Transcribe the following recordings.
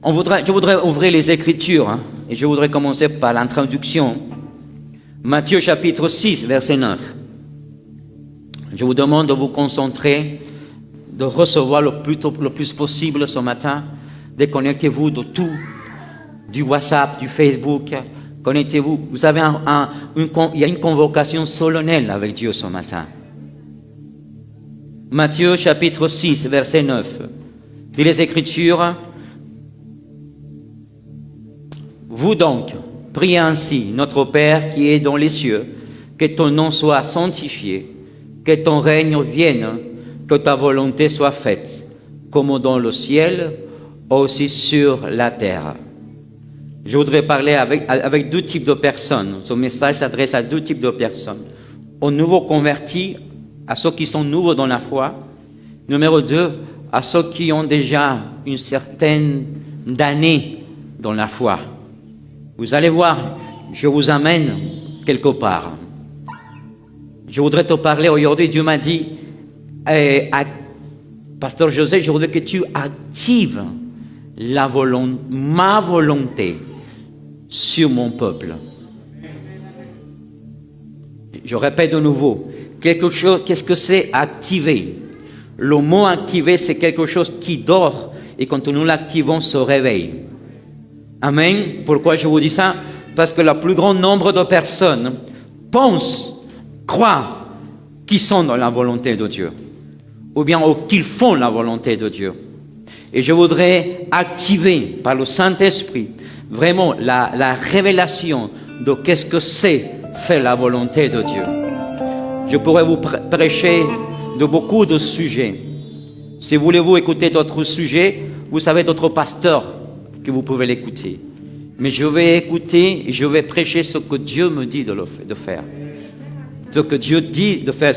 Je voudrais ouvrir les Écritures, et je voudrais commencer par l'introduction. Matthieu chapitre 6, verset 9. Je vous demande de vous concentrer, de recevoir le plus possible ce matin. Déconnectez-vous de tout, du WhatsApp, du Facebook. Connectez-vous. Vous avez il y a une convocation solennelle avec Dieu ce matin. Matthieu chapitre 6, verset 9. Dit les Écritures. Vous donc, priez ainsi, notre Père qui est dans les cieux, que ton nom soit sanctifié, que ton règne vienne, que ta volonté soit faite, comme dans le ciel, aussi sur la terre. Je voudrais parler avec deux types de personnes. Ce message s'adresse à deux types de personnes. Aux nouveaux convertis, à ceux qui sont nouveaux dans la foi. Numéro 2, à ceux qui ont déjà une certaine d'années dans la foi. Vous allez voir, je vous amène quelque part. Je voudrais te parler aujourd'hui. Dieu m'a dit, Pasteur José, je voudrais que tu actives ma volonté sur mon peuple. Je répète de nouveau, qu'est-ce que c'est activer? Le mot activer, c'est quelque chose qui dort et quand nous l'activons, se réveille. Amen. Pourquoi je vous dis ça? Parce que le plus grand nombre de personnes pensent, croient qu'ils sont dans la volonté de Dieu. Ou bien qu'ils font la volonté de Dieu. Et je voudrais activer par le Saint-Esprit vraiment la révélation de qu'est-ce que c'est faire la volonté de Dieu. Je pourrais vous prêcher de beaucoup de sujets. Si voulez-vous écouter d'autres sujets, vous savez d'autres pasteurs que vous pouvez l'écouter. Mais je vais écouter et je vais prêcher ce que Dieu me dit de faire. Ce que Dieu dit de faire.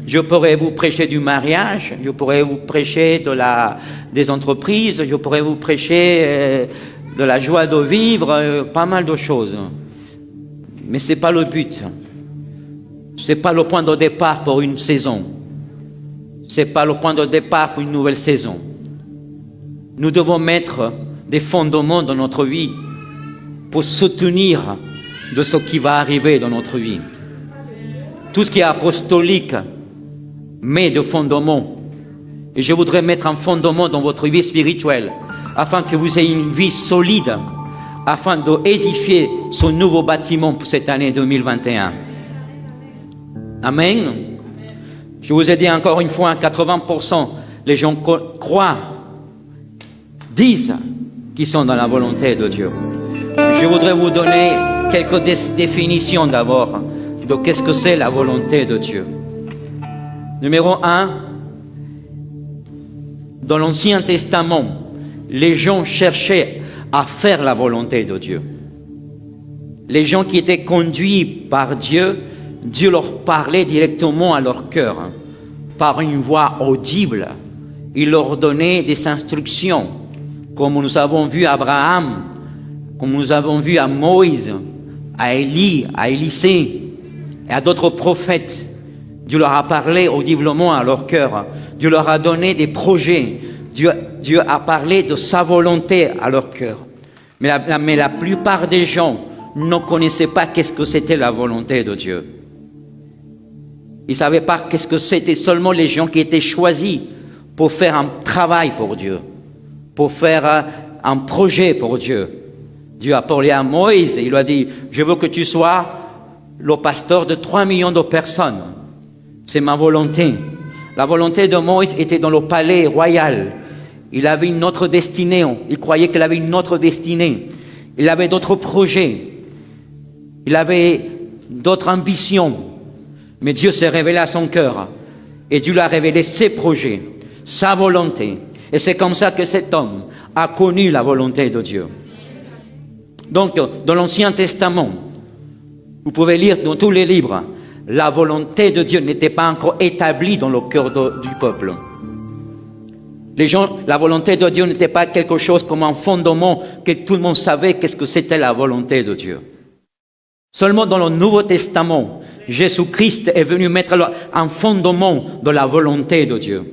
Je pourrais vous prêcher du mariage, je pourrais vous prêcher des entreprises, je pourrais vous prêcher de la joie de vivre, pas mal de choses. Mais ce n'est pas le but. Ce n'est pas le point de départ pour une saison. Ce n'est pas le point de départ pour une nouvelle saison. Nous devons mettre des fondements dans notre vie pour soutenir de ce qui va arriver dans notre vie. Tout ce qui est apostolique met de fondements. Et je voudrais mettre un fondement dans votre vie spirituelle afin que vous ayez une vie solide, afin d'édifier ce nouveau bâtiment pour cette année 2021. Amen. Je vous ai dit encore une fois, 80% les gens croient, disent qu'ils sont dans la volonté de Dieu. Je voudrais vous donner quelques définitions d'abord de qu'est-ce que c'est la volonté de Dieu. Numéro 1, dans l'Ancien Testament, les gens cherchaient à faire la volonté de Dieu. Les gens qui étaient conduits par Dieu, Dieu leur parlait directement à leur cœur, par une voix audible. Il leur donnait des instructions, comme nous avons vu à Abraham, comme nous avons vu à Moïse, à Élie, à Élisée et à d'autres prophètes. Dieu leur a parlé audiblement à leur cœur. Dieu leur a donné des projets. Dieu a parlé de sa volonté à leur cœur. Mais la plupart des gens ne connaissaient pas qu'est-ce que c'était la volonté de Dieu. Ils ne savaient pas qu'est-ce que c'était. Seulement les gens qui étaient choisis pour faire un travail pour Dieu, pour faire un projet pour Dieu. Dieu a parlé à Moïse et il lui a dit, je veux que tu sois le pasteur de 3 millions de personnes. C'est ma volonté. La volonté de Moïse était dans le palais royal. Il avait une autre destinée. Il croyait qu'il avait une autre destinée. Il avait d'autres projets. Il avait d'autres ambitions. Mais Dieu s'est révélé à son cœur. Et Dieu lui a révélé ses projets, sa volonté. Et c'est comme ça que cet homme a connu la volonté de Dieu. Donc, dans l'Ancien Testament, vous pouvez lire dans tous les livres, la volonté de Dieu n'était pas encore établie dans le cœur du peuple. Les gens, la volonté de Dieu n'était pas quelque chose comme un fondement que tout le monde savait qu'est-ce que c'était la volonté de Dieu. Seulement dans le Nouveau Testament, Jésus-Christ est venu mettre un fondement de la volonté de Dieu.